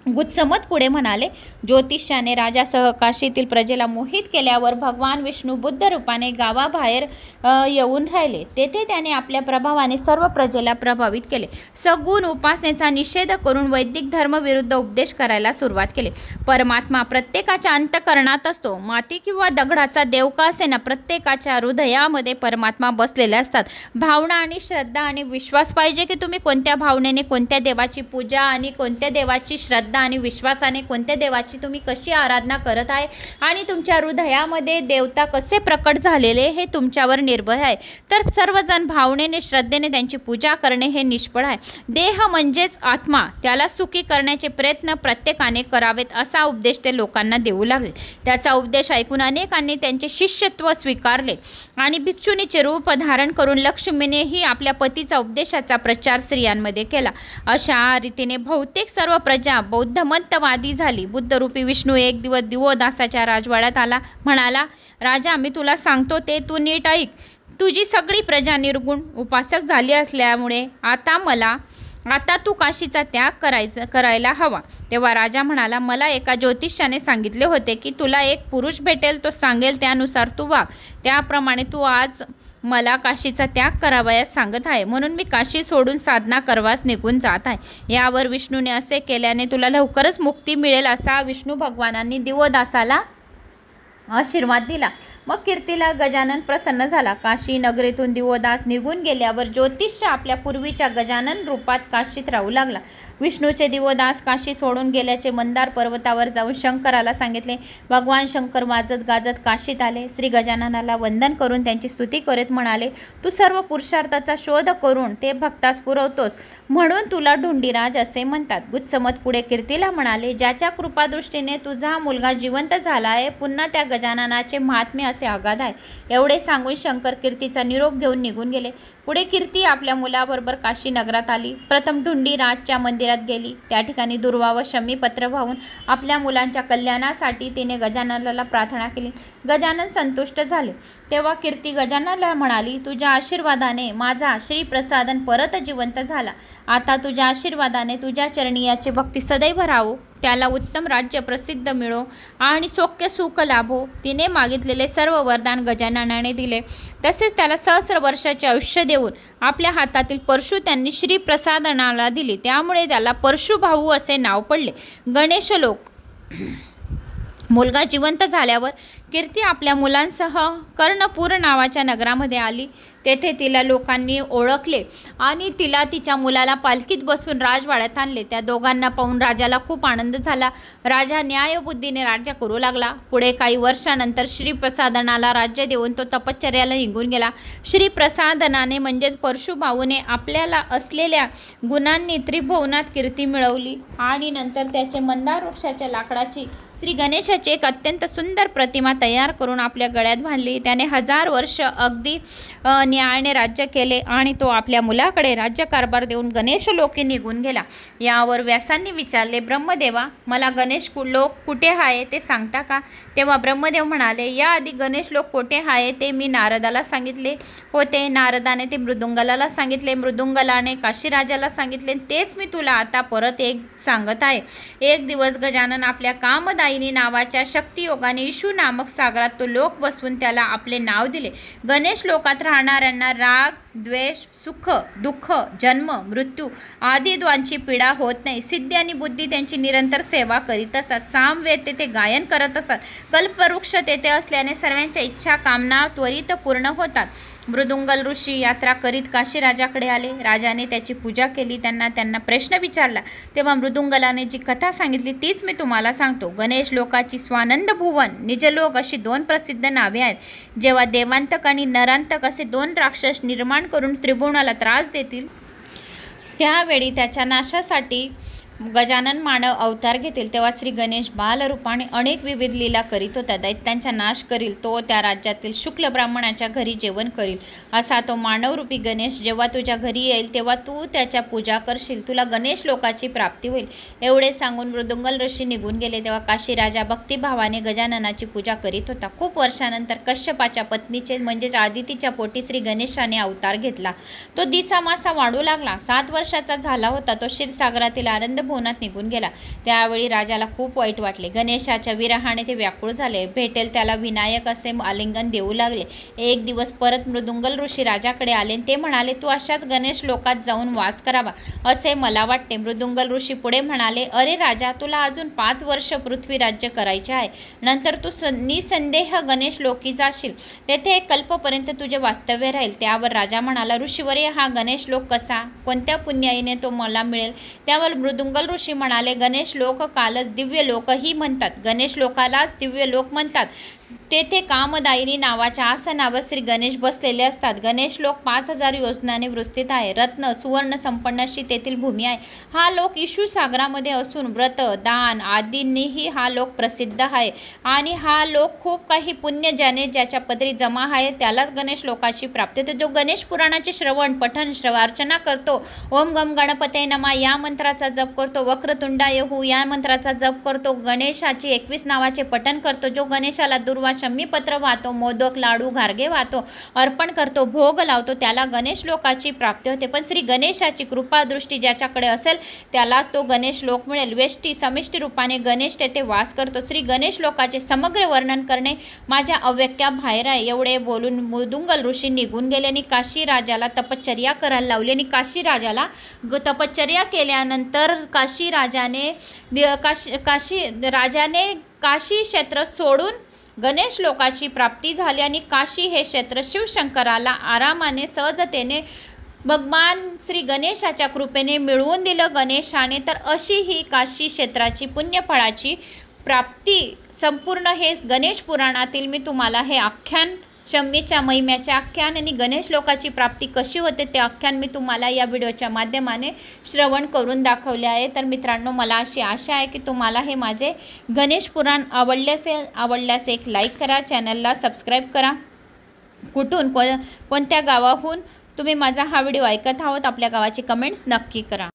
गुत्समत पुढे म्हणाले, ज्योतिषाने राजासह काशीतील प्रजेला मोहित केल्यावर भगवान विष्णू बुद्ध रूपाने गावाबाहेर येऊन राहिले. तेथे त्याने आपल्या प्रभावाने सर्व प्रजेला प्रभावित केले. सगुण उपासनेचा निषेध करून वैदिक धर्मविरुद्ध उपदेश करायला सुरुवात केली. परमात्मा प्रत्येकाच्या अंतःकरणात असतो. माती किंवा दगडाचा देव का असेना, प्रत्येकाच्या हृदयामध्ये परमात्मा बसलेले असतात. भावना आणि श्रद्धा आणि विश्वास पाहिजे की तुम्ही कोणत्या भावनेने कोणत्या देवाची पूजा आणि कोणत्या देवाची श्रद्धा आणि विश्वासाने कोणत्या देवाची तुम्ही कशी आराधना करत आहे आणि तुमच्या हृदयामध्ये देवता कसे प्रकट झालेले हे तुमच्यावर निर्भर आहे. तर सर्वजण भावनेने श्रद्धेने त्यांची पूजा करणे हे निष्फळ आहे. देह म्हणजेच आत्मा, त्याला सुखी करण्याचे प्रयत्न प्रत्येकाने करावेत असा उपदेश ते लोकांना देऊ लागले. त्याचा उपदेश ऐकून अनेकांनी त्यांचे शिष्यत्व स्वीकारले आणि भिक्षुनीचे रूप धारण करून लक्ष्मीनेही आपल्या पतीचा उपदेशाचा प्रचार स्त्रियांमध्ये केला. अशा रीतीने बहुतेक सर्व प्रजा बौद्धमतवादी झाली. बुद्धरूपी विष्णू एक दिवस दिवोदासाच्या राजवाड्यात आला. म्हणाला, राजा, मी तुला सांगतो ते तू नीट ऐक. तुझी सगळी प्रजा निर्गुण उपासक झाली असल्यामुळे आता तू काशीचा त्याग करायला हवा. तेव्हा राजा म्हणाला, मला एका ज्योतिषाने सांगितले होते की तुला एक पुरुष भेटेल, तो सांगेल त्यानुसार तू वाग. त्याप्रमाणे तू आज मला काशीचा त्याग करावयास सांगत आहे, म्हणून मी काशी सोडून साधना करवास निघून जात आहे. यावर विष्णूने असे केल्याने तुला लवकरच मुक्ती मिळेल असा विष्णू भगवानांनी दिवोदासाला आशीर्वाद दिला. मग कीर्तीला गजानन प्रसन्न झाला. काशी नगरीतून दिवोदास निघून गेल्यावर ज्योतिष्य आपल्या पूर्वीच्या गजानन रूपात काशीत राहू लागला. विष्णूचे दिवोदास काशी सोडून गेल्याचे मंदार पर्वतावर जाऊन शंकराला सांगितले. भगवान शंकर वाजत गाजत काशीत आले. श्री गजाननाला वंदन करून त्यांची स्तुती करत म्हणाले, तू सर्व पुरुषार्थाचा शोध करून ते भक्तास पुरवतोस म्हणून तुला ढुंडीराज असे म्हणतात. गुत्समत पुढे कीर्तीला म्हणाले, ज्याच्या कृपादृष्टीने तुझा मुलगा जिवंत झाला आहे, पुन्हा त्या गजाननाचे महात्म्य असे अगाध आहे. एवढे सांगून शंकर कीर्तीचा निरोप घेऊन निघून गेले. पुढे कीर्ती आपल्या मुलाबरोबर काशी नगरात आली. प्रथम ढुंडीराजच्या मंदिरात गेली. त्या ठिकाणी दुर्वा व शमी पत्र वाहून आपल्या मुलांच्या कल्याणासाठी तिने गजाननाला प्रार्थना केली. गजानन संतुष्ट झाले. तेव्हा कीर्ती गजाननाला म्हणाली, तुझ्या आशीर्वादाने माझा श्रीप्रसादन परत जिवंत झाला. आता तुझ्या आशीर्वादाने तुझ्या चरणी याची भक्ती सदैव राहो, त्याला उत्तम राज्य प्रसिद्ध मिळो आणि सौख्य सुख लाभो. तिने मागितलेले सर्व वरदान गजाननाने दिले. तसेच त्याला सहस्र वर्षाचे आयुष्य देऊन आपल्या हातातील परशु त्यांनी श्रीप्रसादनाला दिली. त्यामुळे त्याला परशुभाऊ असे नाव पडले. गणेशलोक. मुलगा जिवंत झाल्यावर कीर्ती आपल्या मुलांसह कर्णपूर नावाच्या नगरामध्ये आली. तेथे तिला लोकांनी ओळखले आणि तिला तिच्या मुलाला पालखीत बसून राजवाड्यात आणले. त्या दोघांना पाहून राजाला खूप आनंद झाला. राजा न्यायबुद्धीने राज्य करू लागला. पुढे काही वर्षानंतर श्रीप्रसादनाला राज्य देऊन तो तपश्चर्याला निघून गेला. श्रीप्रसादनाने म्हणजेच परशुभाऊने आपल्याला असलेल्या गुणांनी त्रिभुवनात कीर्ती मिळवली आणि नंतर त्याचे मंदार वृक्षाच्या लाकडाची श्री गणेशाची एक अत्यंत सुंदर प्रतिमा तयार करून आपल्या गळ्यात बांधली. त्याने 1000 वर्ष अगदी न्यायाने राज्य केले आणि तो आपल्या मुलाकडे राज्यकारभार देऊन गणेशलोकी निघून गेला. यावर व्यासांनी विचारले, ब्रह्मदेवा, मला गणेश लोक कुठे आहे ते सांगता का? तेव्हा ब्रह्मदेव म्हणाले, याआधी गणेशलोक कुठे आहे ते मी नारदाला सांगितले होते. नारदाने ते मृदुंगलाला सांगितले. मृदुंगलाने काशीराजाला सांगितले. तेच मी तुला आता परत एक सांगत आहे. एक दिवस गजानन आपल्या कामदायिनी नावाच्या शक्तियोगाने इशू नामक सागरात तो लोक बसवून त्याला आपले नाव दिले. गणेश लोकात राहणाऱ्यांना राग, द्वेष, सुख, दुःख, जन्म, मृत्यू आदी द्वांची पीडा होत नाही. सिद्धी आणि बुद्धी त्यांची निरंतर सेवा करीत असतात. सामवेद तेथे गायन करत असतात. कल्पवृक्ष तेथे असल्याने सर्वांच्या इच्छा कामना त्वरित पूर्ण होतात. मृदुंगल ऋषी यात्रा करीत काशीराजाकडे आले. राजाने त्याची पूजा केली. त्यांना प्रश्न विचारला. तेव्हा मृदुंगलाने जी कथा सांगितली तीच मी तुम्हाला सांगतो. गणेश लोकाची स्वानंद भुवन, निजलोक अशी 2 प्रसिद्ध नावे आहेत. जेव्हा देवांतक आणि नरांतक असे 2 राक्षस निर्माण करून त्रिभुवनाला त्रास देतील, त्यावेळी त्याच्या नाशासाठी गजानन मानव अवतार घेतील. तेव्हा श्री गणेश बालरूपाने अनेक विविध लीला करीत होता. दैत्यांचा नाश करील. तो त्या राज्यातील शुक्ल ब्राह्मणाच्या घरी जेवण करील. असा तो मानवरूपी गणेश जेव्हा तुझ्या घरी येईल तेव्हा तू त्याच्या पूजा करशील. तुला गणेश लोकाची प्राप्ती होईल. एवढे सांगून मृदुंगल ऋषी निघून गेले. तेव्हा काशीराजा भक्तिभावाने गजाननाची पूजा करीत होता. खूप वर्षानंतर कश्यपाच्या पत्नीचे म्हणजेच आदितीच्या पोटी श्री गणेशाने अवतार घेतला. तो दिसामासा वाढू लागला. 7 वर्षाचा झाला होता. तो क्षीरसागरातील आनंद भुवनात निघून गेला. त्यावेळी राजाला खूप वाईट वाटले. गणेशाच्या विरहाने ते व्याकुळ झाले. भेटेल त्याला विनायक असे आलिंगन देऊ लागले. एक दिवस परत मृदुंगल ऋषी राजाकडे आले. ते म्हणाले, तू अशाच गणेश लोकात जाऊन वास करावा असे मला वाटते. मृदुंगल ऋषी पुढे म्हणाले, अरे राजा, तुला अजून 5 वर्ष पृथ्वी राज्य करायचे आहे. नंतर तू निसंदेह गणेश लोकी जाशील. तेथे 1 कल्पपर्यंत तुझे वास्तव्य राहील. त्यावर राजा म्हणाला, ऋषीवर्य, हा गणेश लोक कसा, कोणत्या पुण्याईने तो मला मिळेल? त्यावर मृदुंगल ऋषी म्हणाले, गणेश लोक कालच दिव्य लोकही म्हणतात. गणेश लोकालाच दिव्य लोक म्हणतात. तेथे कामदायिनी नावाच्या आसनावर श्री गणेश बसलेले असतात. गणेश लोक 5000 योजनाने विस्तृत आहे. रत्न सुवर्ण संपन्न अशी तेथील भूमी आहे. हा लोक इशू सागरामध्ये असून व्रत, दान आदींनीही हा लोक प्रसिद्ध आहे आणि हा लोक खूप काही पुण्य ज्याच्या पदरी जमा आहे त्यालाच गणेश लोकाची प्राप्ती होते. जो गणेश पुराणाचे श्रवण, पठण, अर्चना करतो, ओम गम गणपते नमा या मंत्राचा जप करतो, वक्रतुंडाय हू या मंत्राचा जप करतो, गणेशाची 21 नावाचे पठण करतो, जो गणेशाला दुर्वा शमी पत्र वाहतो, मोदक, लाडू, घारगे वाहतो, अर्पण करतो, भोग लावतो, त्याला गणेश लोकाची प्राप्ती होते. पण श्री गणेशाची कृपा दृष्टी ज्याच्याकडे असेल त्यालाच तो गणेश लोक मिळेल. वेष्टी समिष्टी रूपाने गणेश तेथे वास करतो. श्री गणेश लोकाचे समग्र वर्णन करणे माझ्या अव्यक्ताबाहेर आहे. एवढे बोलून मृदुंगल ऋषी निघून गेले आणि काशी राजाला तपश्चर्या करायला लावली. आणि काशी राजाला तपश्चर्या केल्यानंतर काशी राजाने काशी क्षेत्र सोडून गणेश लोकाची प्राप्ती झाली आणि काशी हे क्षेत्र शिवशंकराला आरामाने सहजतेने भगवान श्री गणेशाच्या कृपेने मिळवून दिलं गणेशाने। तर अशी ही काशी क्षेत्राची पुण्यफळाची प्राप्ती संपूर्ण हे गणेश पुराणातील मी तुम्हाला हे आख्यान, शम्मीच्या महिम्याचे आख्यान आणि गणेश लोकाची प्राप्ती कशी होते ते आख्यान मी तुम्हाला या व्हिडिओच्या माध्यमाने श्रवण करून दाखवले आहे। तर मित्रांनो, मला अशी आशा आहे की तुम्हाला हे माझे गणेश पुराण आवडल्यास एक लाईक करा, चॅनलला सबस्क्राईब करा। कुठून कोणत्या गावाहून तुम्ही माझा हा व्हिडिओ ऐकत आहोत, आपल्या गावाची कमेंट्स नक्की करा।